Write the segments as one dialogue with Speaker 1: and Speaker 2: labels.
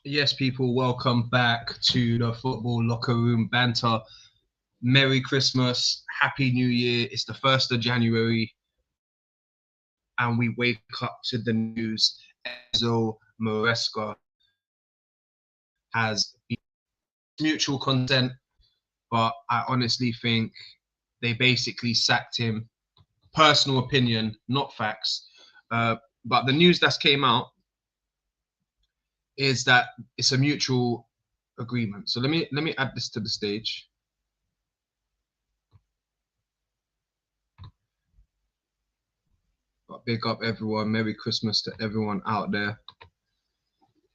Speaker 1: Yes, people, welcome back to the Football Locker Room Banter. Merry Christmas, Happy New Year. It's the 1st of January, and we wake up to the news. Enzo Maresca has mutual consent, but I honestly think they basically sacked him. Personal opinion, not facts. But the news that came out is that it's a mutual agreement. So let me add this to the stage. But big up everyone. Merry Christmas to everyone out there.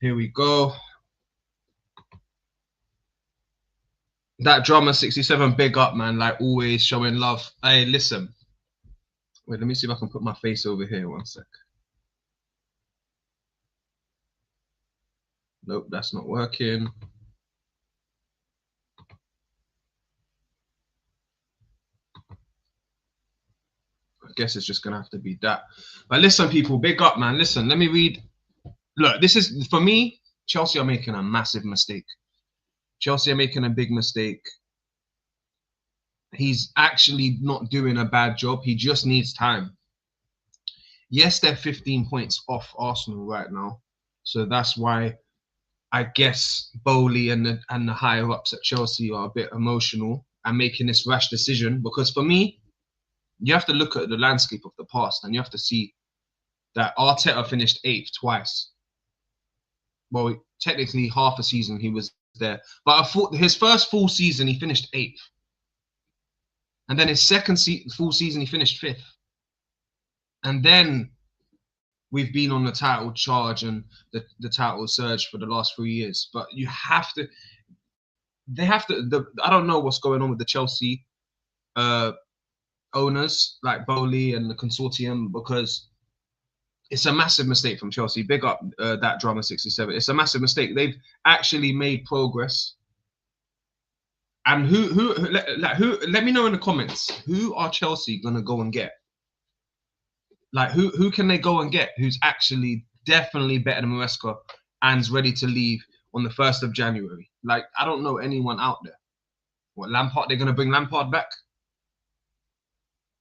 Speaker 1: Here we go. That drummer 67, big up, man. Like always, showing love. Hey, listen. Wait, let me see if I can put my face over here. One sec. Nope, that's not working. I guess it's just gonna have to be that. But listen, people, big up, man. Listen, let me read. Look, this is for me. Chelsea are making a massive mistake. Chelsea are making a big mistake. He's actually not doing a bad job. He just needs time. Yes, they're 15 points off Arsenal right now, so that's why I guess Bowley and the higher ups at Chelsea are a bit emotional and making this rash decision. Because for me, you have to look at the landscape of the past and you have to see that Arteta finished 8th twice. Well, technically half a season he was there, but his first full season he finished 8th, and then his second full season he finished 5th, and then we've been on the title charge and the title surge for the last 3 years. But you have to, they have to. I don't know what's going on with the Chelsea owners like Bowley and the consortium, because it's a massive mistake from Chelsea. Big up that drummer 67. It's a massive mistake. They've actually made progress. And who let me know in the comments, who are Chelsea gonna go and get? Like who can they go and get who's actually definitely better than Maresca and's ready to leave on the 1st of January? Like, I don't know anyone out there. What, Lampard? They're gonna bring Lampard back?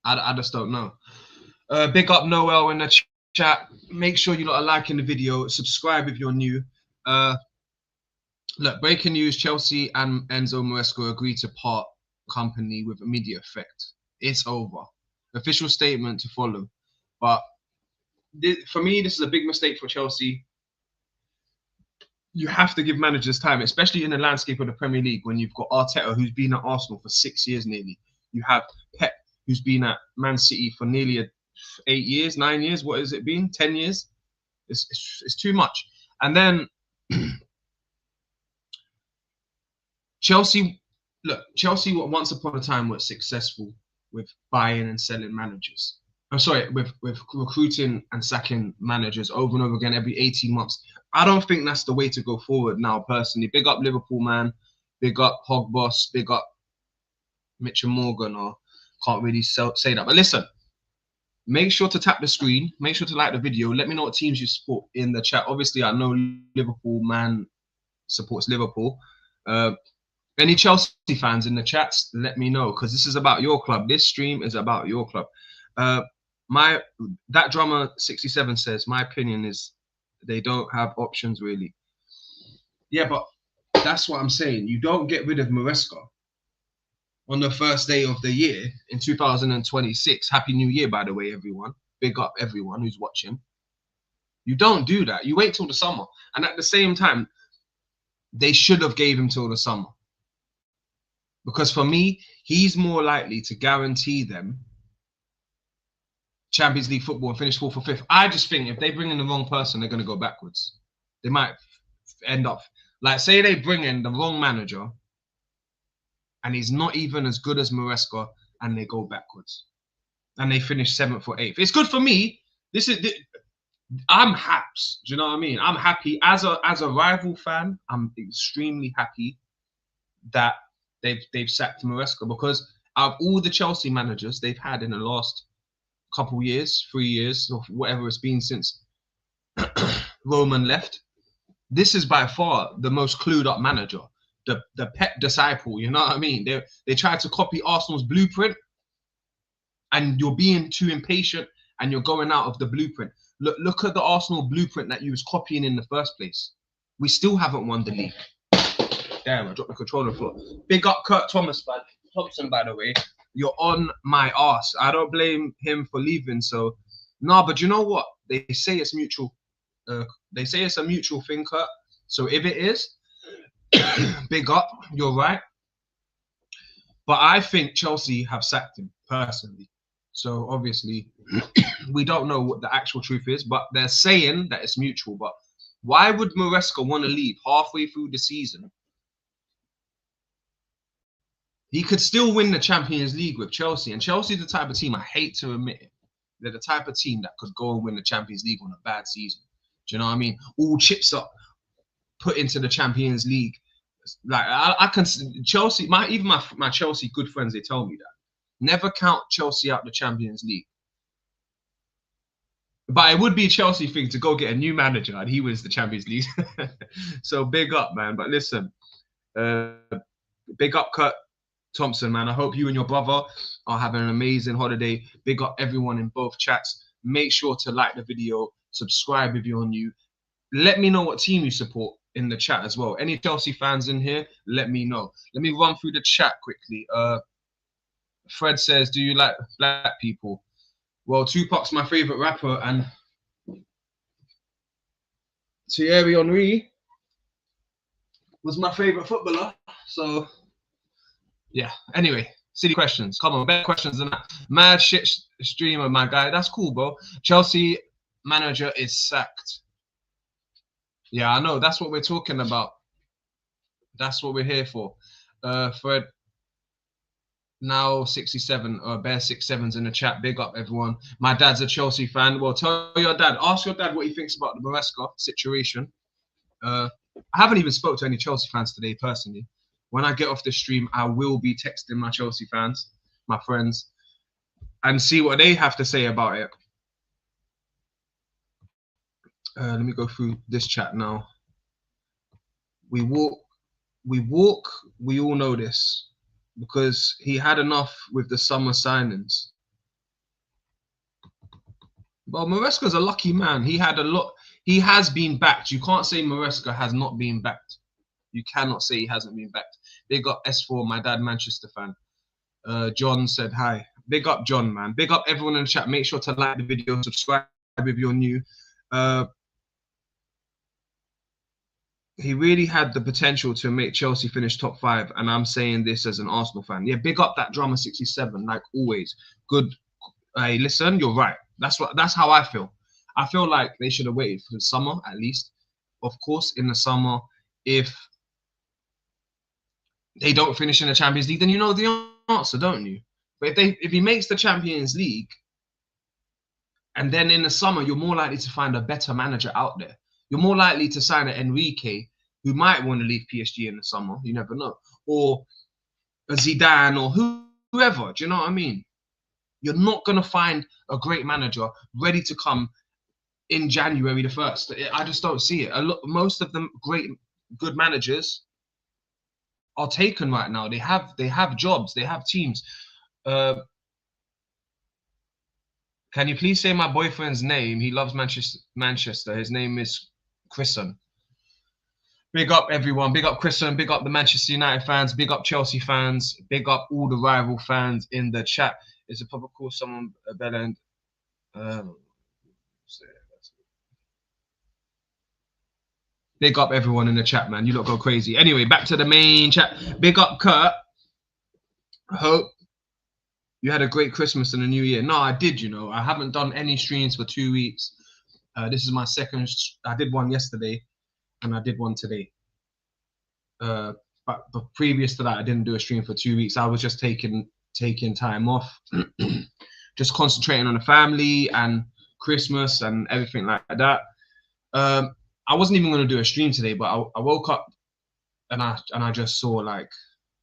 Speaker 1: I just don't know. Big up Noel in the chat. Make sure you lot are liking the video. Subscribe if you're new. Look, breaking news: Chelsea and Enzo Maresca agree to part company with immediate effect. It's over. Official statement to follow. But for me, this is a big mistake for Chelsea. You have to give managers time, especially in the landscape of the Premier League, when you've got Arteta, who's been at Arsenal for 6 years nearly. You have Pep, who's been at Man City for nearly 8 years, 9 years. What has it been? 10 years? It's too much. And then Chelsea, look, Chelsea once upon a time was successful with buying and selling managers. I'm sorry, with recruiting and sacking managers over and over again every 18 months. I don't think that's the way to go forward now, personally. Big up Liverpool, man. Big up Hog Boss. Big up Mitchell Morgan, or can't really say that. But listen, make sure to tap the screen. Make sure to like the video. Let me know what teams you support in the chat. Obviously, I know Liverpool man supports Liverpool. Any Chelsea fans in the chats, let me know, because this is about your club. This stream is about your club. That drummer 67 says, my opinion is they don't have options really. Yeah, but that's what I'm saying. You don't get rid of Maresca on the first day of the year in 2026. Happy New Year, by the way, everyone. Big up everyone who's watching. You don't do that. You wait till the summer. And at the same time, they should have gave him till the summer. Because for me, he's more likely to guarantee them Champions League football and finish 4th or 5th. I just think if they bring in the wrong person, they're going to go backwards. They might end up, like, say they bring in the wrong manager and he's not even as good as Maresca, and they go backwards and they finish 7th or 8th. It's good for me. I'm haps. Do you know what I mean? I'm happy as a rival fan. I'm extremely happy that they've sacked Maresca, because out of all the Chelsea managers they've had in the last couple years, 3 years, or whatever it's been since Roman left, This is by far the most clued up manager, the pet disciple. You know what I mean? They tried to copy Arsenal's blueprint, and you're being too impatient, and you're going out of the blueprint. Look at the Arsenal blueprint that you was copying in the first place. We still haven't won the league. Damn, I dropped the controller on the floor. Big up Kurt Thompson, by the way. You're on my ass. I don't blame him for leaving. So, nah, but you know what? They say it's mutual. They say it's a mutual thing, Kurt. So if it is, big up. You're right. But I think Chelsea have sacked him personally. So obviously, we don't know what the actual truth is, but they're saying that it's mutual. But why would Maresca want to leave halfway through the season? He could still win the Champions League with Chelsea. And Chelsea's the type of team, I hate to admit it, they're the type of team that could go and win the Champions League on a bad season. Do you know what I mean? All chips up, put into the Champions League. Like I can Chelsea, even my Chelsea good friends, they tell me that. Never count Chelsea out the Champions League. But it would be a Chelsea thing to go get a new manager and he wins the Champions League. So big up, man. But listen, big up Kurt Thompson, man. I hope you and your brother are having an amazing holiday. Big up everyone in both chats. Make sure to like the video, subscribe if you're new. Let me know what team you support in the chat as well. Any Chelsea fans in here, let me know. Let me run through the chat quickly. Fred says, do you like black people? Well, Tupac's my favorite rapper, and Thierry Henry was my favorite footballer. So, yeah. Anyway, silly questions. Come on, better questions than that. Mad shit streamer, my guy. That's cool, bro. Chelsea manager is sacked. Yeah, I know. That's what we're talking about. That's what we're here for. Fred. Now 67, bare 67s in the chat. Big up, everyone. My dad's a Chelsea fan. Well, tell your dad. Ask your dad what he thinks about the Maresca situation. I haven't even spoke to any Chelsea fans today, personally. When I get off the stream, I will be texting my Chelsea fans, my friends, and see what they have to say about it. Let me go through this chat now. We walk. We all know this. Because he had enough with the summer signings. Well, Maresca's a lucky man. He had a lot. He has been backed. You can't say Maresca has not been backed. You cannot say he hasn't been backed. Big up S4, my dad, Manchester fan. John said hi. Big up John, man. Big up everyone in the chat. Make sure to like the video, subscribe if you're new. He really had the potential to make Chelsea finish top 5, and I'm saying this as an Arsenal fan. Yeah, big up that drama 67, like always. Good. Hey, listen, you're right. That's how I feel. I feel like they should have waited for the summer at least. Of course, in the summer, if they don't finish in the Champions League, then you know the answer, don't you? But if he makes the Champions League, and then in the summer, you're more likely to find a better manager out there. You're more likely to sign an Enrique, who might want to leave PSG in the summer. You never know. Or a Zidane or whoever. Do you know what I mean? You're not going to find a great manager ready to come in January the 1st. I just don't see it. Most of them good managers are taken right now. They have jobs. They have teams. Can you please say my boyfriend's name? He loves Manchester. His name is Chrisson. Big up everyone. Big up Chrisson. Big up the Manchester United fans. Big up Chelsea fans. Big up all the rival fans in the chat. Is it probably call someone a bellend? Big up everyone in the chat, man. You lot go crazy. Anyway, back to the main chat. Big up Kurt. Hope you had a great Christmas and a New Year. No, I did, you know. I haven't done any streams for 2 weeks. This is my second. I did one yesterday, and I did one today. But previous to that, I didn't do a stream for 2 weeks. I was just taking time off, just concentrating on the family and Christmas and everything like that. I wasn't even going to do a stream today, but I woke up and I just saw like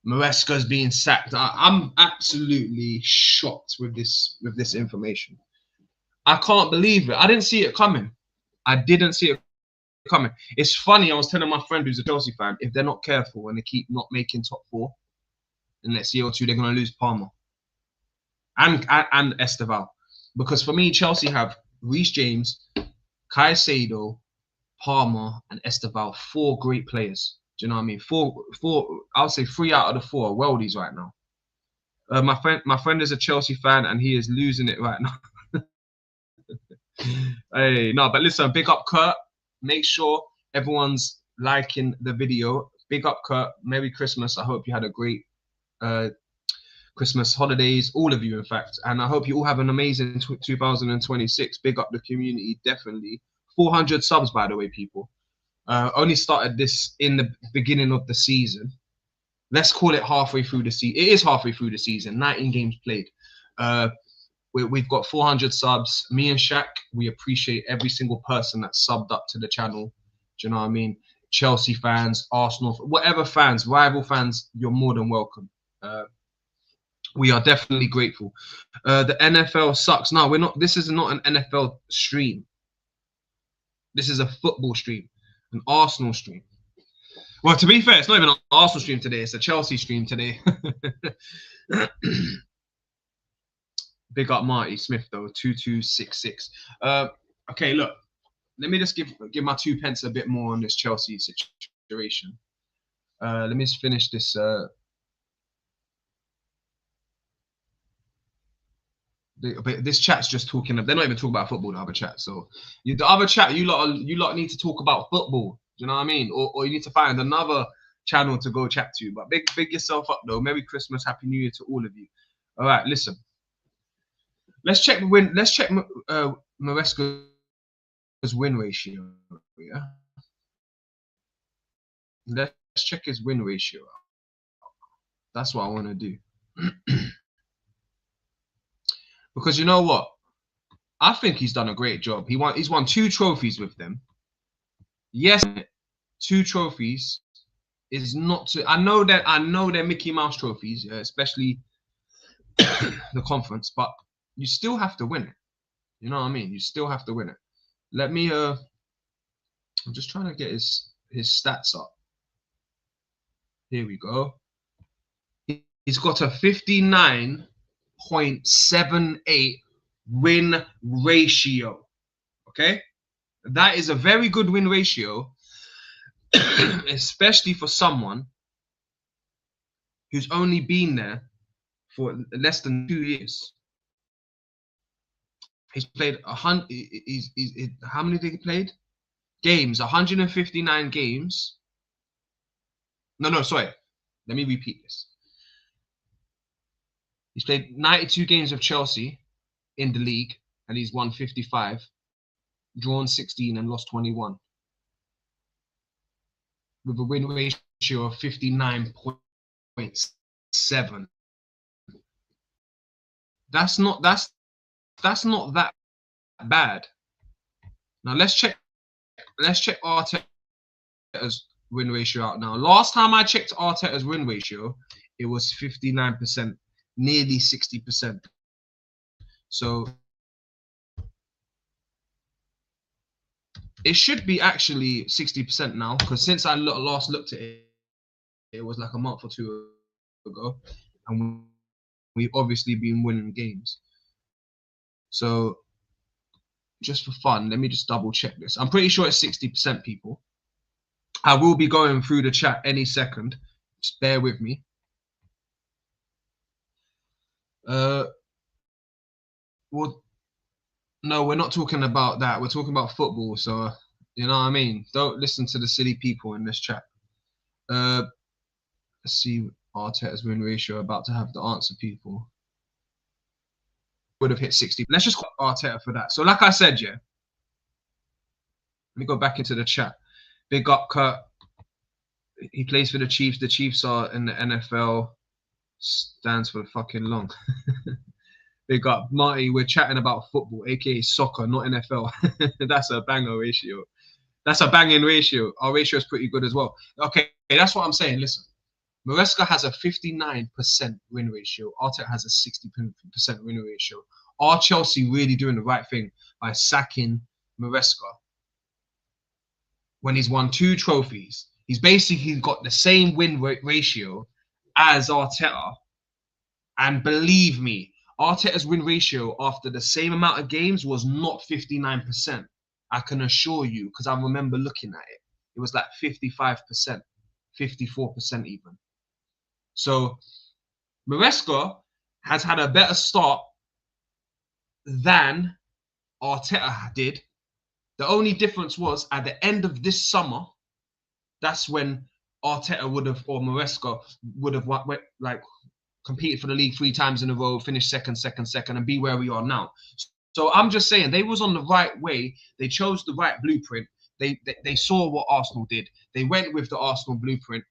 Speaker 1: Maresca's being sacked. I'm absolutely shocked with this information. I can't believe it. I didn't see it coming. I didn't see it coming. It's funny. I was telling my friend who's a Chelsea fan, if they're not careful and they keep not making top four in the next year or two, they're going to lose Palmer and Esteval. Because for me, Chelsea have Reece James, Caicedo, Palmer, and Esteval, 4 great players. Do you know what I mean? Four. I'll say 3 out of the 4 are worldies right now. My friend is a Chelsea fan and he is losing it right now. Hey, no, but listen, big up Kurt. Make sure everyone's liking the video. Big up Kurt. Merry Christmas. I hope you had a great Christmas holidays, all of you, in fact. And I hope you all have an amazing 2026. Big up the community, definitely. 400 subs, by the way, people. Only started this in the beginning of the season. Let's call it halfway through the season. It is halfway through the season. 19 games played. We've got 400 subs. Me and Shaq, we appreciate every single person that subbed up to the channel. Do you know what I mean? Chelsea fans, Arsenal, whatever fans, rival fans, you're more than welcome. We are definitely grateful. The NFL sucks. No, we're not. This is not an NFL stream. This is a football stream, an Arsenal stream. Well, to be fair, it's not even an Arsenal stream today. It's a Chelsea stream today. Big up Marty Smith though, 2266. Okay, look. Let me just give my 2 pence a bit more on this Chelsea situation. Let me just finish this. This chat's just talking. They're not even talking about football. The other chat. So the other chat, you lot need to talk about football. Do you know what I mean? Or you need to find another channel to go chat to. But big yourself up though. Merry Christmas, Happy New Year to all of you. All right, listen. Let's check Maresca's win ratio. Yeah. Let's check his win ratio. That's what I want to do. Because you know what? I think he's done a great job. He's won 2 trophies with them. Yes, 2 trophies is not to. I know they're Mickey Mouse trophies, especially the conference, but you still have to win it. You know what I mean? You still have to win it. Let me I'm just trying to get his stats up. Here we go. He's got a 59.78 win ratio. Okay? That is a very good win ratio, especially for someone who's only been there for less than 2 years. He's played 100. How many did he played? Games, 159 games. No, sorry. Let me repeat this. He's played 92 games of Chelsea in the league, and he's won 55, drawn 16, and lost 21, with a win ratio of 59.7. That's not that bad. Now let's check Arteta's win ratio out now. Last time I checked Arteta's win ratio, it was 59%, nearly 60%. So it should be actually 60% now, because since I last looked at it, it was like a month or 2 ago, and we've obviously been winning games. So just for fun, let me just double check this. I'm pretty sure it's 60%, people. I will be going through the chat any second. Just bear with me. Well, no, we're not talking about that. We're talking about football. So, you know what I mean? Don't listen to the silly people in this chat. Let's see Arteta's win ratio. About to have the answer, people. Would have hit 60. Let's just call Arteta for that. So, like I said, yeah. Let me go back into the chat. Big up, Kurt. He plays for the Chiefs. The Chiefs are in the NFL. Stands for fucking long. Big up, Marty. We're chatting about football, aka soccer, not NFL. That's a banger ratio. That's a banging ratio. Our ratio is pretty good as well. Okay, that's what I'm saying. Listen, Maresca has a 59% win ratio. Arteta has a 60% win ratio. Are Chelsea really doing the right thing by sacking Maresca when he's won 2 trophies. He's basically got the same win ratio as Arteta. And believe me, Arteta's win ratio after the same amount of games was not 59%. I can assure you, because I remember looking at it. It was like 55%, 54% even. So Maresca has had a better start than Arteta did. The only difference was at the end of this summer, that's when Arteta would have, or Maresca would have, like, competed for the league 3 times in a row, finished second, and be where we are now. So I'm just saying they was on the right way. They chose the right blueprint. They saw what Arsenal did. They went with the Arsenal blueprint.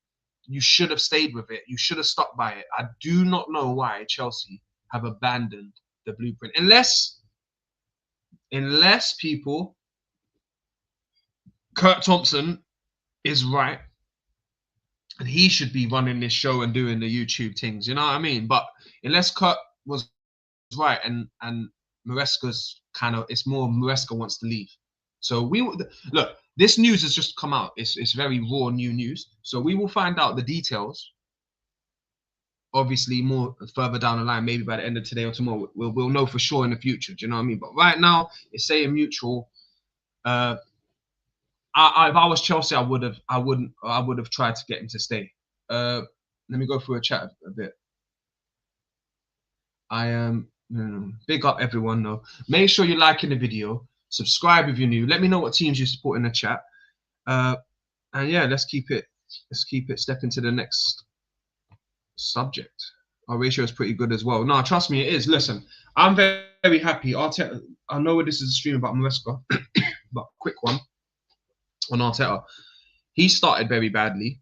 Speaker 1: You should have stayed with it. You should have stuck by it. I do not know why Chelsea have abandoned the blueprint. Unless people, Kurt Thompson is right. And he should be running this show and doing the YouTube things. You know what I mean? But unless Kurt was right and Maresca's kind of, it's more Maresca wants to leave. So look, this news has just come out. It's very raw new news. So we will find out the details. Obviously, more further down the line, maybe by the end of today or tomorrow, we'll know for sure in the future. Do you know what I mean? But right now, it's saying mutual. If I was Chelsea, I would have tried to get him to stay. Let me go through a chat a bit. I am big up everyone though. Make sure you're liking the video, subscribe if you're new. Let me know what teams you support in the chat. And yeah, let's keep it. Step into the next subject. Our ratio is pretty good as well. No, trust me, it is. Listen, I'm very, very happy. Arteta, I know this is a stream about Maresca, but quick one on Arteta. He started very badly,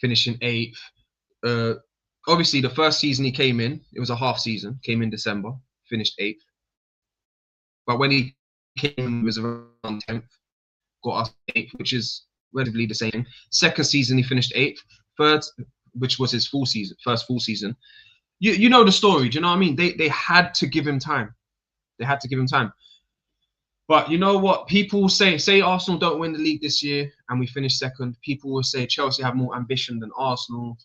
Speaker 1: finishing 8th. Obviously, the first season he came in, it was a half season. Came in December, finished 8th. But when he came, it was around 10th. Got us 8th, which is relatively the same. Second season, he finished 8th. Third, which was his first full season. You know the story. Do you know what I mean? They had to give him time. They had to give him time. But you know what? People will say Arsenal don't win the league this year and we finish second. People will say Chelsea have more ambition than Arsenal.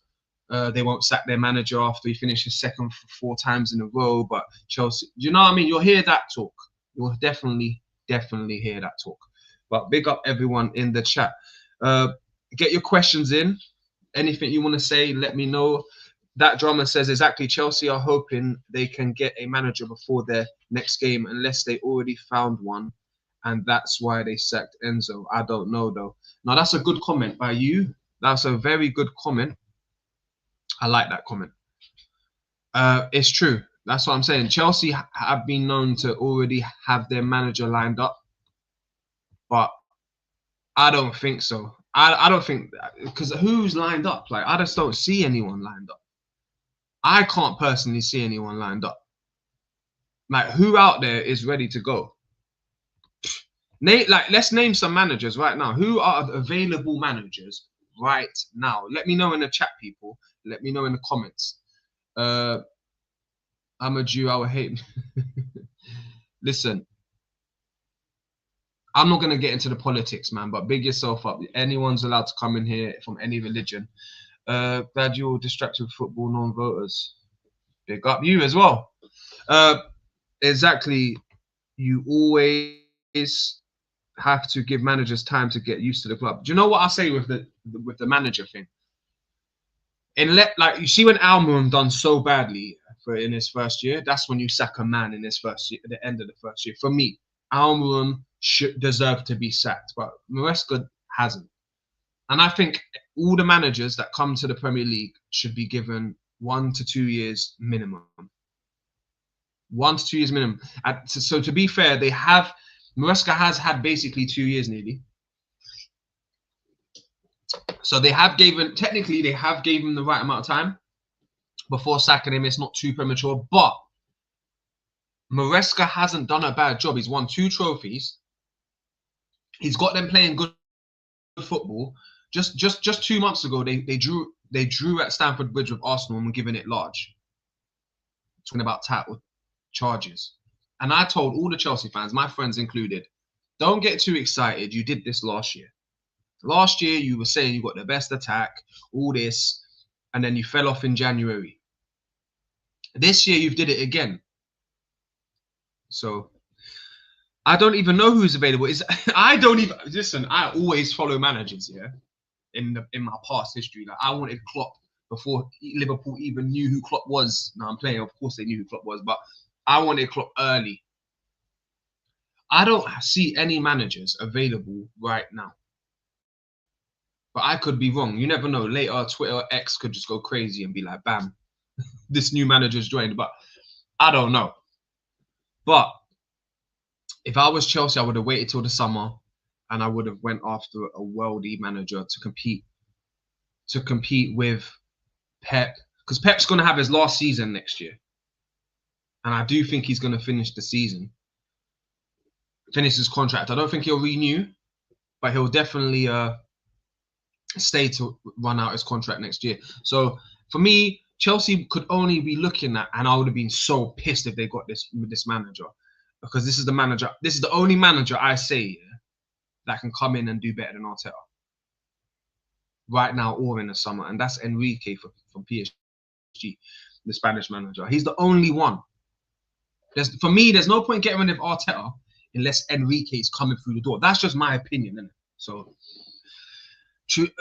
Speaker 1: They won't sack their manager after he finishes second 4 times in a row. But Chelsea, do you know what I mean? You'll hear that talk. You'll definitely hear that talk. But big up everyone in the chat. Get your questions in. Anything you want to say, let me know. That drummer says exactly. Chelsea are hoping they can get a manager before their next game, unless they already found one, and that's why they sacked Enzo. I don't know though. Now that's a good comment by you. That's a very good comment. I like that comment. It's true. That's what I'm saying. Chelsea have been known to already have their manager lined up, but I don't think so. I don't think, because who's lined up? Like, I just don't see anyone lined up. I can't personally see anyone lined up. Like, who out there is ready to go? Let's name some managers right now. Who are available managers right now? Let me know in the chat, people. Let me know in the comments. I'm a Jew. I would hate. Listen, I'm not going to get into the politics, man, but big yourself up. Anyone's allowed to come in here from any religion. Glad you're distracted with football, non-voters. Big up you as well. Exactly. You always have to give managers time to get used to the club. Do you know what I say with the manager thing? Like, you see when Almiron done so badly in his first year, that's when you sack a man in his first year, at the end of the first year. For me, Almiron should deserve to be sacked, but Maresca hasn't. And I think all the managers that come to the Premier League should be given 1 to 2 years minimum. 1 to 2 years minimum. So to be fair, Maresca has had basically 2 years nearly. So they have technically they have gave him the right amount of time before sacking him. It's not too premature, but Maresca hasn't done a bad job. He's won 2 trophies. He's got them playing good football. Just 2 months ago, they drew at Stamford Bridge with Arsenal and were giving it large. Talking about title charges. And I told all the Chelsea fans, my friends included, don't get too excited. You did this last year. Last year, you were saying you got the best attack, all this, and then you fell off in January. This year, you've did it again. So I don't even know who's available. I don't even listen. I always follow managers. Yeah, in my past history, like I wanted Klopp before Liverpool even knew who Klopp was. Now I'm playing. Of course, they knew who Klopp was, but I wanted Klopp early. I don't see any managers available right now. But I could be wrong. You never know. Later, Twitter X could just go crazy and be like, bam, this new manager's joined. But I don't know. But if I was Chelsea, I would have waited till the summer and I would have went after a worldy manager to compete with Pep. Because Pep's going to have his last season next year. And I do think he's going to finish the season. Finish his contract. I don't think he'll renew, but he'll definitely stay to run out his contract next year. So for me, Chelsea could only be looking at, and I would have been so pissed if they got this manager, because this is the manager. This is the only manager I say that can come in and do better than Arteta right now or in the summer, and that's Enrique from PSG, the Spanish manager. He's the only one. For me, there's no point getting rid of Arteta unless Enrique is coming through the door. That's just my opinion, isn't it? So.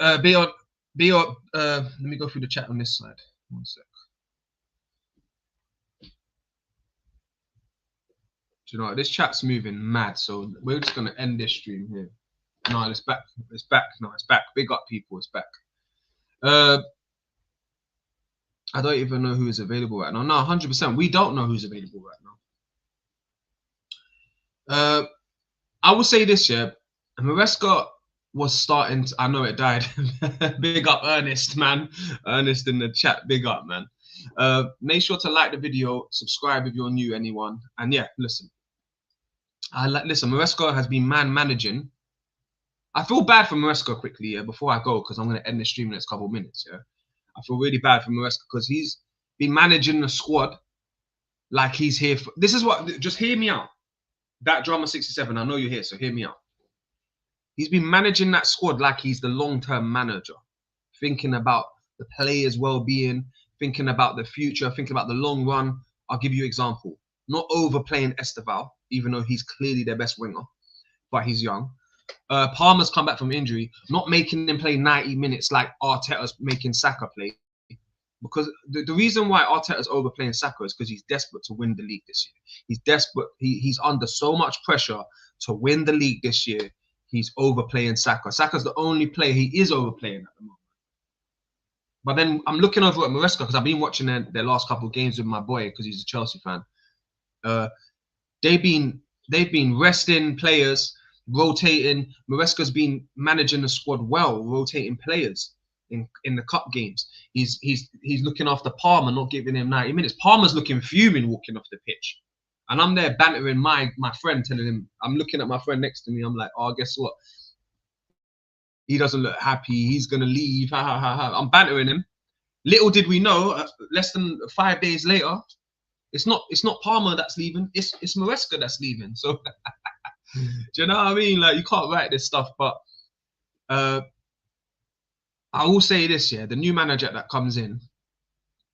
Speaker 1: Let me go through the chat on this side. 1 sec. Do you know what? This chat's moving mad, so we're just gonna end this stream here. No, it's back. It's back. No, it's back. Big up, people. It's back. I don't even know who is available right now. No, 100%. We don't know who's available right now. I will say this, yeah. Maresca was starting to, I know it died. Big up Ernest, man. Ernest in the chat, big up, man. Make sure to like the video, subscribe if you're new, anyone. And yeah, listen. Maresca has been managing. I feel bad for Maresca quickly, yeah, before I go, because I'm going to end the stream in the next couple of minutes, yeah. I feel really bad for Maresca because he's been managing the squad like he's here for, this is what, just hear me out. That Drama 67, I know you're here, so hear me out. He's been managing that squad like he's the long-term manager, thinking about the players' well-being, thinking about the future, thinking about the long run. I'll give you an example. Not overplaying Esteval, even though he's clearly their best winger, but he's young. Palmer's come back from injury, not making him play 90 minutes like Arteta's making Saka play. Because the reason why Arteta's overplaying Saka is because he's desperate to win the league this year. He's desperate. He's under so much pressure to win the league this year. He's overplaying Saka. Saka's the only player he is overplaying at the moment. But then I'm looking over at Maresca because I've been watching their last couple of games with my boy because he's a Chelsea fan. They've been resting players, rotating. Maresca's been managing the squad well, rotating players in the cup games. He's looking after Palmer, not giving him 90 minutes. Palmer's looking fuming walking off the pitch. And I'm there bantering my friend, telling him, I'm looking at my friend next to me. I'm like, oh, guess what? He doesn't look happy. He's going to leave. Ha, ha, ha, ha. I'm bantering him. Little did we know, less than 5 days later, it's not Palmer that's leaving. It's Maresca that's leaving. So, do you know what I mean? Like, you can't write this stuff. But I will say this, yeah. The new manager that comes in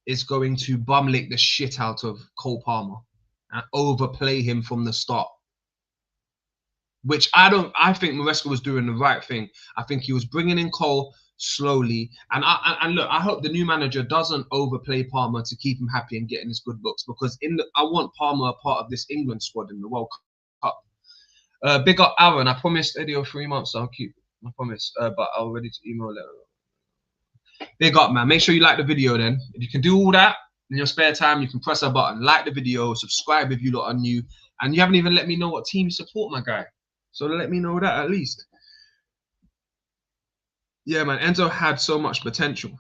Speaker 1: is going to bum-lick the shit out of Cole Palmer and overplay him from the start. Which I think Maresca was doing the right thing. I think he was bringing in Cole slowly. And look, I hope the new manager doesn't overplay Palmer to keep him happy and get in his good books, because I want Palmer a part of this England squad in the World Cup. Big up Aaron. I promised Eddie 3 months, so I'll keep my promise. But I'm ready to email it. Big up, man. Make sure you like the video then. If you can do all that in your spare time, you can press a button, like the video, subscribe if you lot are new. And you haven't even let me know what team you support, my guy. So let me know that at least. Yeah, man. Enzo had so much potential.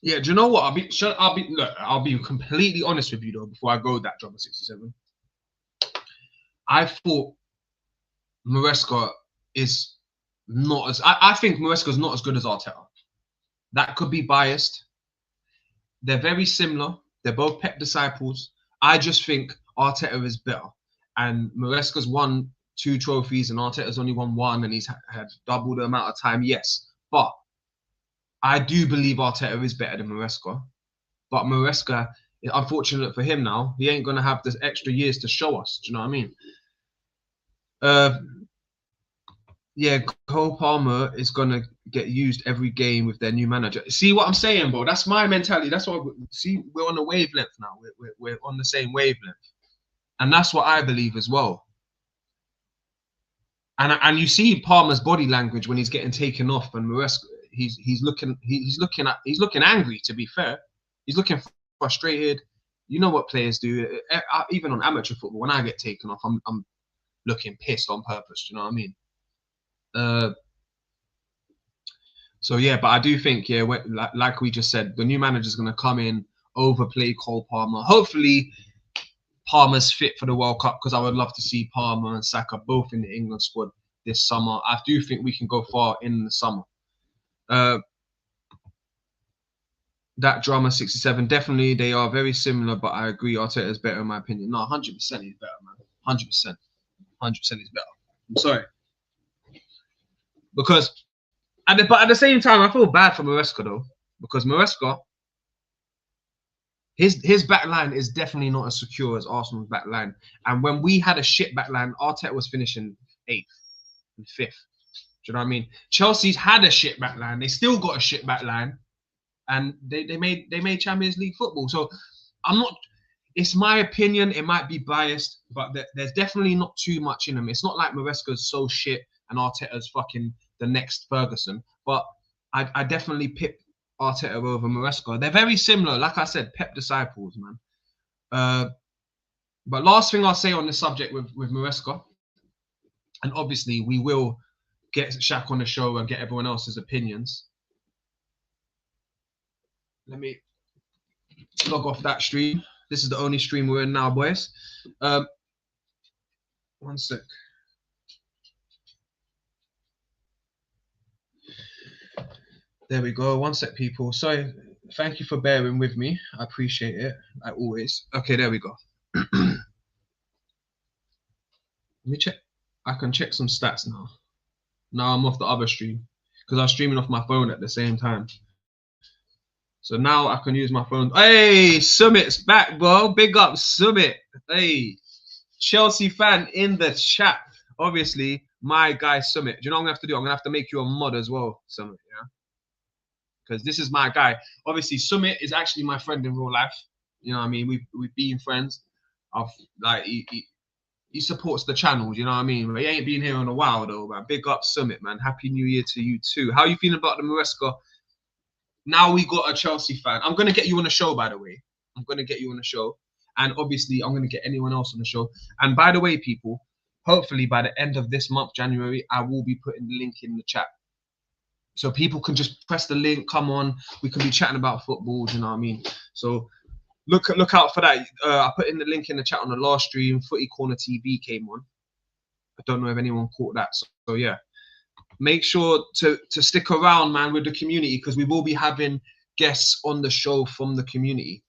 Speaker 1: Yeah, do you know what? I'll be completely honest with you though, before I go that Drama 67. I thought Maresca is not as I think Maresca's not as good as Arteta. That could be biased. They're very similar. They're both Pep disciples. I just think Arteta is better. And Maresca's won 2 trophies and Arteta's only won 1 and he's had double the amount of time. Yes, but I do believe Arteta is better than Maresca. But Maresca, unfortunate for him now, he ain't gonna have this extra years to show us. Do you know what I mean? Yeah, Cole Palmer is gonna get used every game with their new manager. See what I'm saying, bro? That's my mentality. That's what we're on the wavelength now. We're on the same wavelength, and that's what I believe as well. And you see Palmer's body language when he's getting taken off, and Maresca, he's looking angry. To be fair, he's looking frustrated. You know what players do, even on amateur football. When I get taken off, I'm looking pissed on purpose. Do you know what I mean? So yeah, but I do think, yeah, like we just said, the new manager's going to come in, overplay Cole Palmer. Hopefully Palmer's fit for the World Cup, because I would love to see Palmer and Saka both in the England squad this summer. I do think we can go far in the summer. That drama 67, definitely they are very similar, but I agree Arteta is better in my opinion. No, 100% he's better, man. 100%. 100% he's better. I'm sorry. Because but at the same time, I feel bad for Maresca though, because Maresca, his back line is definitely not as secure as Arsenal's back line. And when we had a shit back line, Arteta was finishing 8th and 5th. Do you know what I mean? Chelsea's had a shit back line. They still got a shit back line, and they made Champions League football. So I'm not. It's my opinion. It might be biased, but there's definitely not too much in them. It's not like Maresca's so shit and Arteta's fucking the next Ferguson. But I definitely pick Arteta over Maresca. They're very similar. Like I said, Pep disciples, man. But last thing I'll say on this subject with Maresca, and obviously we will get Shaq on the show and get everyone else's opinions. Let me log off that stream. This is the only stream we're in now, boys. One sec. There we go. One sec, people. Sorry. Thank you for bearing with me. I appreciate it, like always. Okay, there we go. Let me check. I can check some stats now. Now I'm off the other stream because I was streaming off my phone at the same time. So now I can use my phone. Hey, Summit's back, bro. Big up, Summit. Hey, Chelsea fan in the chat. Obviously, my guy, Summit. Do you know what I'm going to have to do? I'm going to have to make you a mod as well, Summit, yeah? Because this is my guy. Obviously, Summit is actually my friend in real life. You know what I mean? We've been friends. He supports the channel, you know what I mean? But he ain't been here in a while, though, man. Big up, Summit, man. Happy New Year to you, too. How are you feeling about the Maresca? Now we got a Chelsea fan. I'm going to get you on the show, by the way. I'm going to get you on the show. And obviously, I'm going to get anyone else on the show. And by the way, people, hopefully by the end of this month, January, I will be putting the link in the chat. So people can just press the link, come on. We can be chatting about football, you know what I mean? So look out for that. I put in the link in the chat on the last stream. Footy Corner TV came on. I don't know if anyone caught that. So yeah. Make sure to stick around, man, with the community, because we will be having guests on the show from the community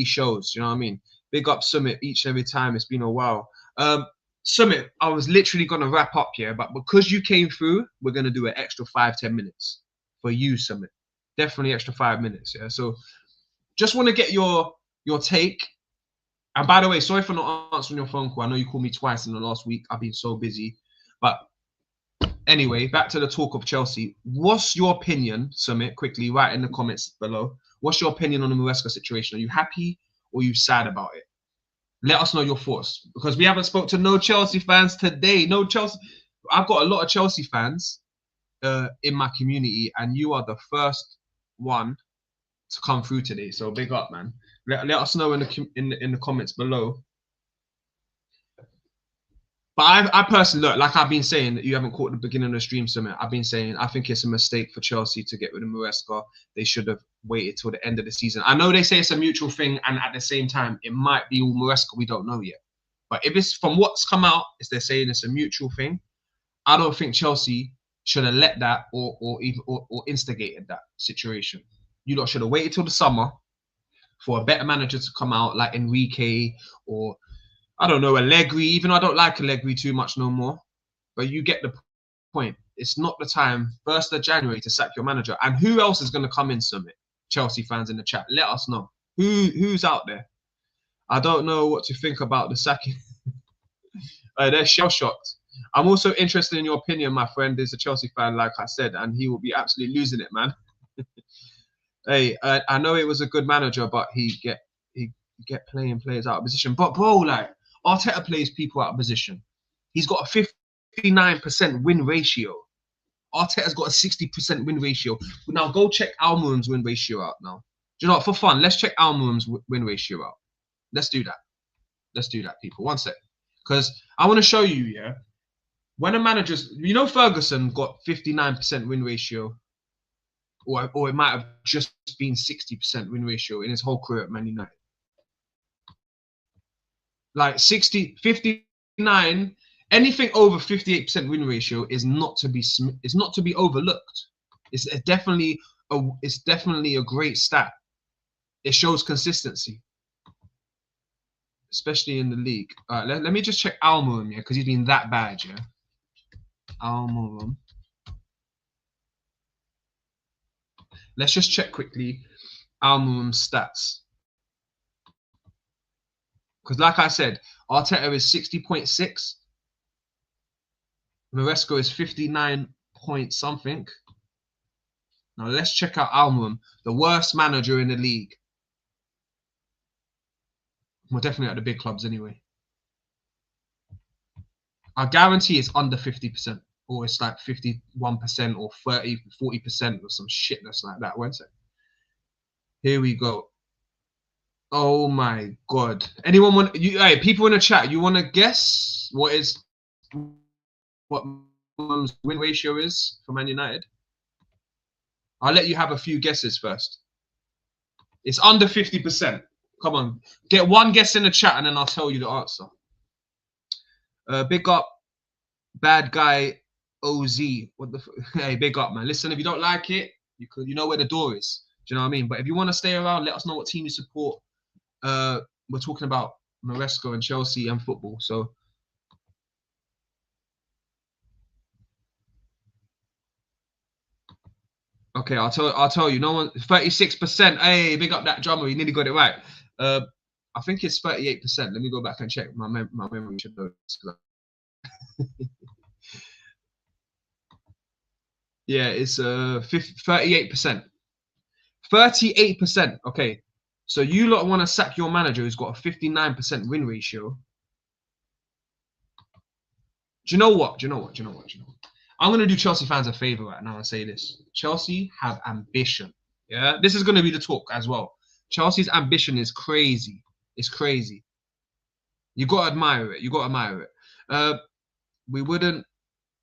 Speaker 1: shows. You know what I mean? Big up Summit each and every time. It's been a while. Summit, I was literally going to wrap up here, but because you came through, we're going to do an extra 5-10 minutes for you, Summit. Definitely extra 5 minutes. Yeah. So just want to get your take. And by the way, sorry for not answering your phone call. I know you called me twice in the last week. I've been so busy. But anyway, back to the talk of Chelsea. What's your opinion, Summit? Quickly, write in the comments below. What's your opinion on the Maresca situation? Are you happy or are you sad about it? Let us know your thoughts, because we haven't spoke to no Chelsea fans today. No Chelsea. I've got a lot of Chelsea fans in my community, and you are the first one to come through today. So big up, man. Let us know in the comments below. But I personally, look, like I've been saying, that you haven't caught the beginning of the stream, Summit. I've been saying I think it's a mistake for Chelsea to get rid of Maresca. They should have waited till the end of the season. I know they say it's a mutual thing, and at the same time, it might be all Maresca. We don't know yet. But if it's from what's come out, is they're saying it's a mutual thing. I don't think Chelsea should have let that or instigated that situation. You lot should have waited till the summer for a better manager to come out, like Enrique or I don't know, Allegri, even though I don't like Allegri too much no more. But you get the point. It's not the time, 1st of January, to sack your manager. And who else is going to come in, Summit? Chelsea fans in the chat. Let us know. Who's out there? I don't know what to think about the sacking. They're shell-shocked. I'm also interested in your opinion. My friend is a Chelsea fan, like I said, and he will be absolutely losing it, man. Hey, I know it was a good manager, but he get playing players out of position. But bro, like, Arteta plays people out of position. He's got a 59% win ratio. Arteta's got a 60% win ratio. Now go check Almurum's win ratio out now. Do you know what? For fun, let's check Almurum's win ratio out. Let's do that. Let's do that, people. One sec. Because I want to show you, yeah, when a manager's, you know, Ferguson got 59% win ratio, or it might have just been 60% win ratio in his whole career at Man United. Like 59, anything over 58% win ratio is not to be overlooked. It's definitely a great stat. It shows consistency, especially in the league. Let me just check Almurum, yeah, because he's been that bad, yeah. Almurum. Let's just check quickly Almurum's stats. Because like I said, Arteta is 60.6. Maresca is 59 point something. Now let's check out Almurum, the worst manager in the league. Well, definitely at the big clubs anyway. I guarantee it's under 50%. Or it's like 51% or 30, 40% or some shitness like that. One sec. Here we go. Oh my god. Anyone want hey, people in the chat, you want to guess what win ratio is for Man United? I'll let you have a few guesses first. It's under 50%. Come on. Get one guess in the chat and then I'll tell you the answer. Big up bad guy OZ. What the hey, big up, man. Listen, if you don't like it, you know where the door is. Do you know what I mean? But if you want to stay around, let us know what team you support. We're talking about Maresca and Chelsea and football. So okay, I'll tell you. No one 36%. Hey, big up that drummer. You nearly got it right. I think it's 38%. Let me go back and check my memory. Should know. Yeah, it's 38%. 38%. Okay. So you lot want to sack your manager who's got a 59% win ratio. Do you know what? I'm going to do Chelsea fans a favor right now and say this. Chelsea have ambition. Yeah, this is going to be the talk as well. Chelsea's ambition is crazy. It's crazy. You got to admire it. We wouldn't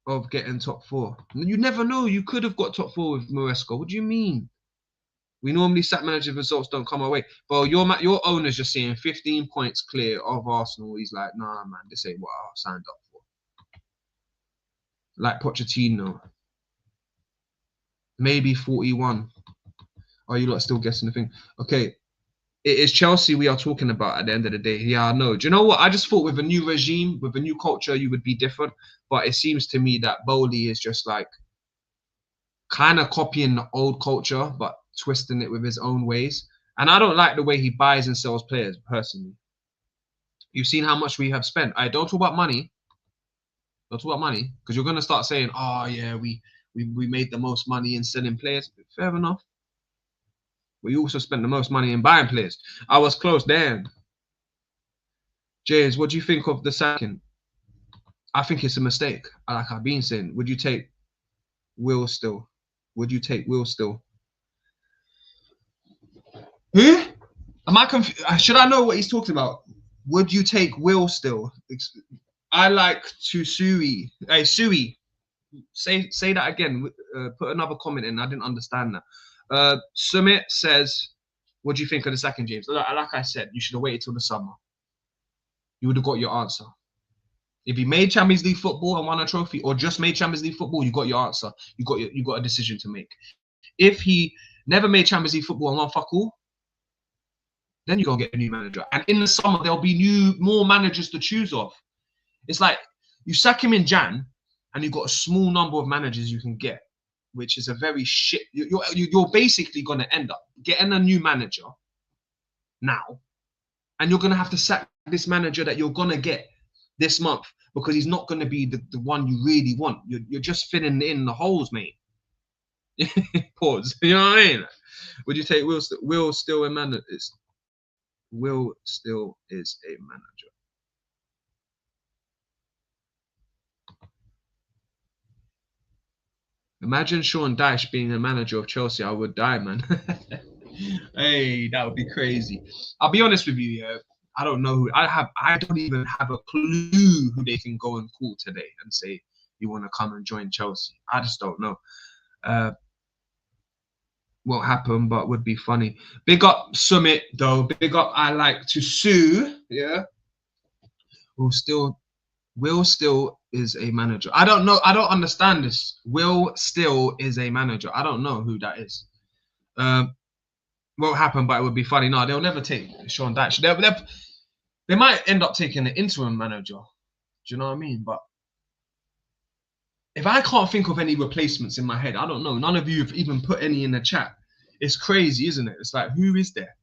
Speaker 1: have getting top 4. You never know. You could have got top 4 with Maresca. What do you mean? We normally sack managers, results don't come our way. Well, your owner's just seeing 15 points clear of Arsenal. He's like, nah, man, this ain't what I signed up for. Like Pochettino. Maybe 41. Are you lot still guessing the thing? Okay. It is Chelsea we are talking about at the end of the day. Yeah, I know. Do you know what? I just thought with a new regime, with a new culture, you would be different. But it seems to me that Bowley is just like kind of copying the old culture, but twisting it with his own ways. And I don't like the way he buys and sells players, personally. You've seen how much we have spent. I don't talk about money. Don't talk about money, because you're going to start saying, oh, yeah, we made the most money in selling players. Fair enough. We also spent the most money in buying players. I was close, damn. James, what do you think of the sacking? I think it's a mistake. Like I've been saying, would you take Will still? Would you take Will still? Who? Am I confused? Should I know what he's talking about? Would you take Will still? I like to Sui. Hey, Sui, say that again. Put another comment in. I didn't understand that. Sumit says, what do you think of the sacking, James? Like I said, you should have waited till the summer. You would have got your answer. If he made Champions League football and won a trophy, or just made Champions League football, you got your answer. You got a decision to make. If he never made Champions League football and won fuck all, Then you're gonna get a new manager. And in the summer, there'll be more managers to choose off. It's like you sack him in Jan, and you've got a small number of managers you can get, which is a very shit. You're basically gonna end up getting a new manager now, and you're gonna have to sack this manager that you're gonna get this month because he's not gonna be the one you really want. You're just filling in the holes, mate. Pause. You know what I mean? Would you take Will still a manager? Will still is a manager. Imagine Sean Dyche being a manager of Chelsea. I would die, man. Hey, that would be crazy. I'll be honest with you, yeah. I don't know who I don't even have a clue who they can go and call today and say you want to come and join Chelsea. I just don't know. Won't happen, but would be funny. Big up Summit though. Big up I like to sue. Yeah. Will still is a manager. I don't know. I don't understand this. Will still is a manager. I don't know who that is. Won't happen, but it would be funny. No, they'll never take Sean Dyche. They might end up taking an interim manager. Do you know what I mean? But if I can't think of any replacements in my head, I don't know. None of you have even put any in the chat. It's crazy, isn't it? It's like, who is there?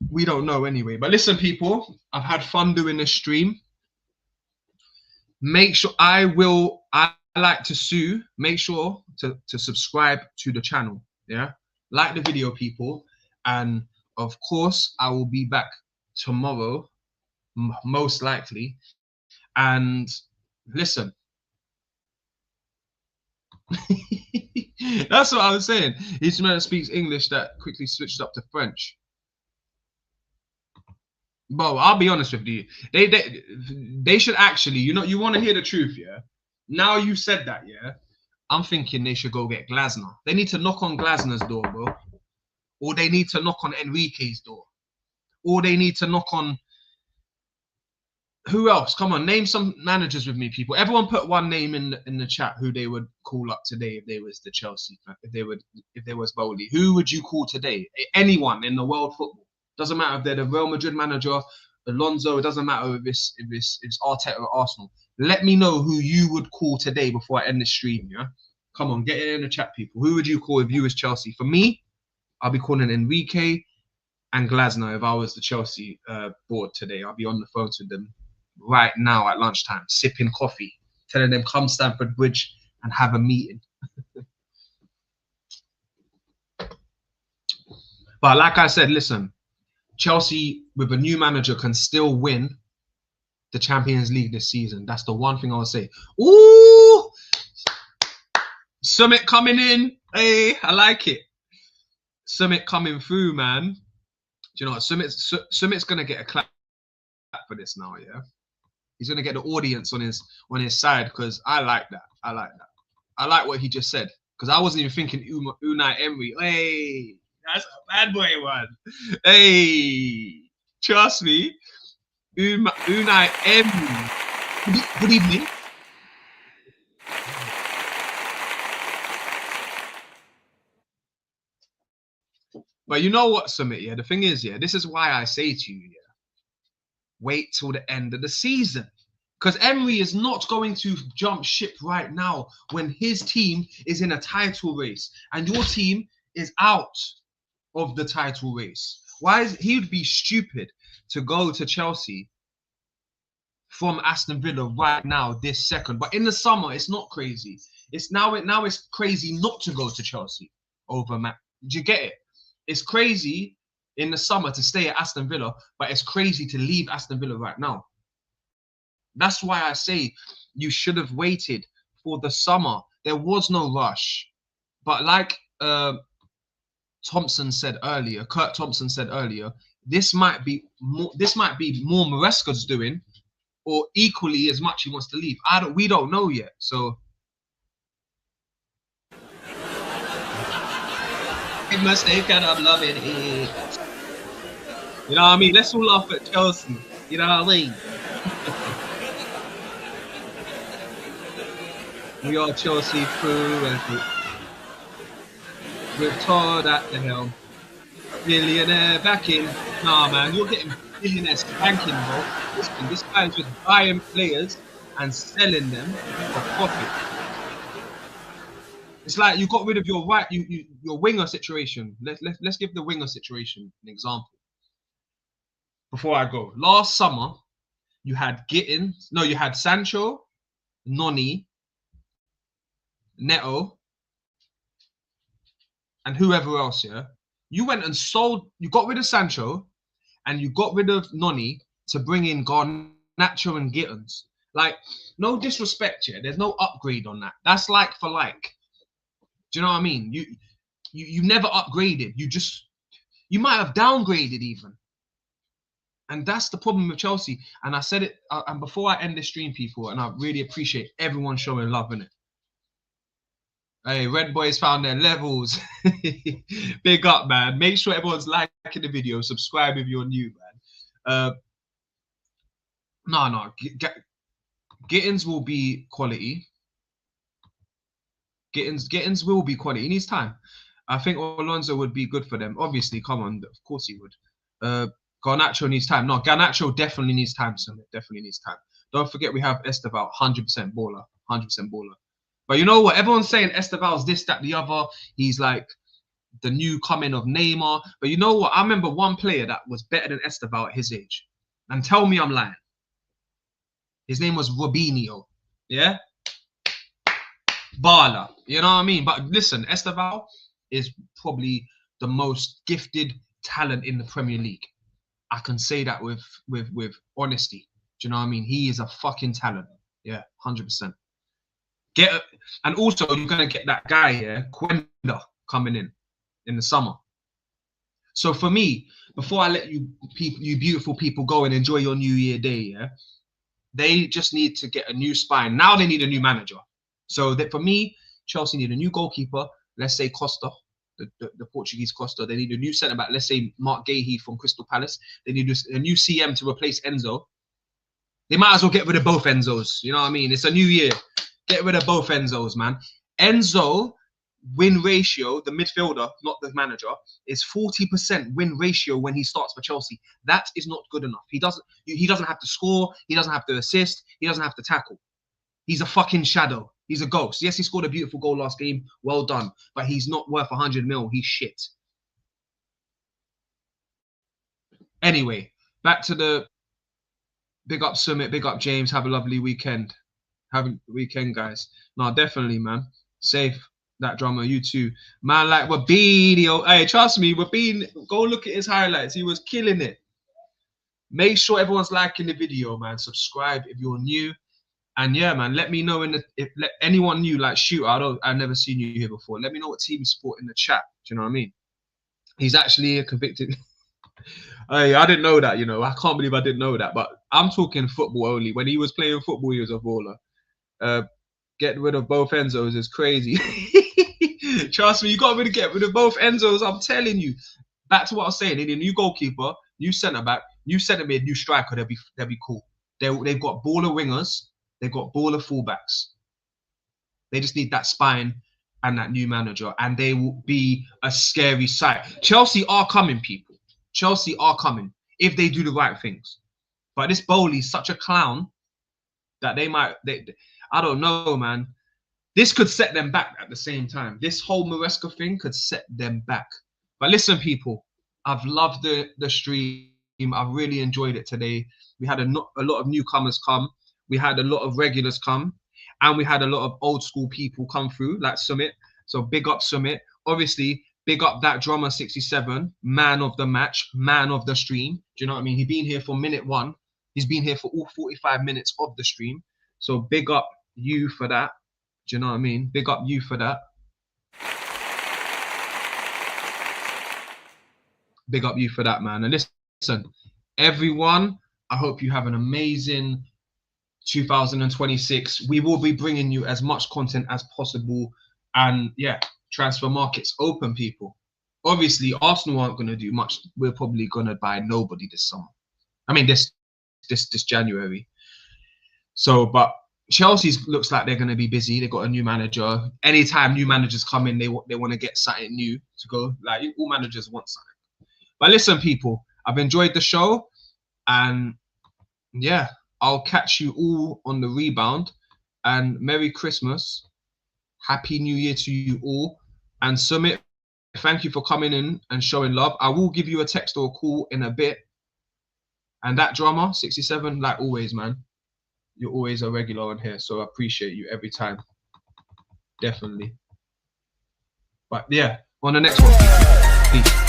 Speaker 1: We don't know anyway. But listen, people, I've had fun doing this stream. Make sure I like to sue. Make sure to subscribe to the channel. Yeah. Like the video, people. And of course, I will be back tomorrow, most likely. And listen. That's what I was saying. Each man that speaks English that quickly switches up to French. Bro, I'll be honest with you. They should actually, you want to hear the truth, yeah? Now you said that, yeah? I'm thinking they should go get Glasner. They need to knock on Glasner's door, bro. Or they need to knock on Enrique's door. Or they need to knock on... Who else? Come on, name some managers with me, people. Everyone put one name in the chat who they would call up today if they was the Chelsea, if they was Bowley. Who would you call today? Anyone in the world football. Doesn't matter if they're the Real Madrid manager, Alonso. It doesn't matter if it's Arteta or Arsenal. Let me know who you would call today before I end the stream. Yeah, come on, get it in the chat, people. Who would you call if you was Chelsea? For me, I'll be calling Enrique and Glasner if I was the Chelsea board today. I'll be on the phone to them right now at lunchtime, sipping coffee, telling them come Stamford Bridge and have a meeting. But like I said, listen, Chelsea with a new manager can still win the Champions League this season. That's the one thing I would say. Ooh, Summit coming in. Hey, I like it. Summit coming through, man. Do you know what? Summit's gonna get a clap for this now, yeah. He's gonna get the audience on his side because I like that. I like that. I like what he just said because I wasn't even thinking Unai Emery. Hey, that's a bad boy one. Hey, trust me, Unai Emery. Good evening. But you know what, Summit? Yeah, the thing is, yeah, this is why I say to you, yeah. Wait till the end of the season. Because Emery is not going to jump ship right now when his team is in a title race and your team is out of the title race. He would be stupid to go to Chelsea from Aston Villa right now, this second. But in the summer, it's not crazy. It's now it's crazy not to go to Chelsea over Matt. Did you get it? It's crazy in the summer to stay at Aston Villa, but it's crazy to leave Aston Villa right now. That's why I say you should have waited for the summer. There was no rush. But like Kurt Thompson said earlier, this might be more Maresca's doing, or equally as much he wants to leave. We don't know yet. So a mistake and I'm loving it. You know what I mean? Let's all laugh at Chelsea. You know what I mean? We are Chelsea through and through. With Todd at the helm. Billionaire backing. Nah, man, you're getting billionaire spanking, bro. Listen, this guy is just buying players and selling them for profit. It's like you got rid of your your winger situation. Let's give the winger situation an example. Before I go, last summer you had Gittins, no, you had Sancho, Noni, Neto, and whoever else. Yeah, you went and sold. You got rid of Sancho, and you got rid of Noni to bring in Garnacho and Gittins. Like, no disrespect here. There's no upgrade on that. That's like for like. Do you know what I mean? You never upgraded. You might have downgraded even. And that's the problem with Chelsea. And I said it, and before I end the stream, people, and I really appreciate everyone showing love in it. Hey, Red Boys found their levels. Big up, man. Make sure everyone's liking the video. Subscribe if you're new, man. No. Gittins will be quality. Gittins will be quality. He needs time. I think Alonso would be good for them. Obviously, come on. Of course he would. Garnacho needs time. No, Garnacho definitely needs time. Definitely needs time. Don't forget we have Esteval, 100% baller. 100% baller. But you know what? Everyone's saying Esteval's this, that, the other. He's like the new coming of Neymar. But you know what? I remember one player that was better than Esteval at his age. And tell me I'm lying. His name was Robinho. Yeah? Bala. You know what I mean? But listen, Esteval is probably the most gifted talent in the Premier League. I can say that with honesty. Do you know what I mean? He is a fucking talent. Yeah, 100%. And also you're gonna get that guy here, Quenda, coming in the summer. So for me, before I let you beautiful people go and enjoy your New Year day, yeah, they just need to get a new spine. Now they need a new manager. So that for me, Chelsea need a new goalkeeper. Let's say Costa. The Portuguese Costa. They need a new centre back. Let's say Mark Gahey from Crystal Palace. They need a new CM to replace Enzo. They might as well get rid of both Enzos. You know what I mean? It's a new year. Get rid of both Enzos, man. Enzo win ratio, the midfielder, not the manager, is 40% win ratio when he starts for Chelsea. That is not good enough. He doesn't have to score. He doesn't have to assist. He doesn't have to tackle. He's a fucking shadow. He's a ghost. Yes, he scored a beautiful goal last game. Well done. But he's not worth 100 mil. He's shit. Anyway, back to the big up Summit. Big up James. Have a lovely weekend. Have a weekend, guys. No, definitely, man. Safe. That drummer. You too. Man, like Wabini. Hey, trust me. Wabini, go look at his highlights. He was killing it. Make sure everyone's liking the video, man. Subscribe if you're new. And yeah, man, let me know if anyone new, like, shoot, I've never seen you here before. Let me know what team you support in the chat. Do you know what I mean? He's actually a convicted. Hey, I didn't know that, you know. I can't believe I didn't know that. But I'm talking football only. When he was playing football, he was a baller. Get rid of both Enzos is crazy. Trust me, you got to get rid of both Enzos. I'm telling you. Back to what I was saying. They need a new goalkeeper, new centre back, new centre mid, new striker. They'll be cool. They've got baller wingers. They've got baller fullbacks. They just need that spine and that new manager, and they will be a scary sight. Chelsea are coming, people. Chelsea are coming if they do the right things. But this Bowley's such a clown that I don't know, man. This could set them back at the same time. This whole Maresca thing could set them back. But listen, people, I've loved the stream. I've really enjoyed it today. We had a lot of newcomers come. We had a lot of regulars come, and we had a lot of old school people come through, like Summit. So big up Summit. Obviously, big up that drummer 67, man of the match, man of the stream. Do you know what I mean? He's been here for minute 1. He's been here for all 45 minutes of the stream. So big up you for that. Do you know what I mean? Big up you for that. Big up you for that, man. And listen, everyone, I hope you have an amazing 2026. We will be bringing you as much content as possible, and yeah, transfer markets open, people. Obviously, Arsenal aren't going to do much. We're probably going to buy nobody this summer. I mean, this January. So, but Chelsea looks like they're going to be busy. They've got a new manager. Anytime new managers come in, they want to get something new to go. Like, all managers want something. But listen, people, I've enjoyed the show, and yeah, I'll catch you all on the rebound. And Merry Christmas, Happy New Year to you all. And Summit, thank you for coming in and showing love. I will give you a text or a call in a bit. And that drama, 67, like always, man. You're always a regular on here, so I appreciate you every time. Definitely. But yeah, on the next one. Peace.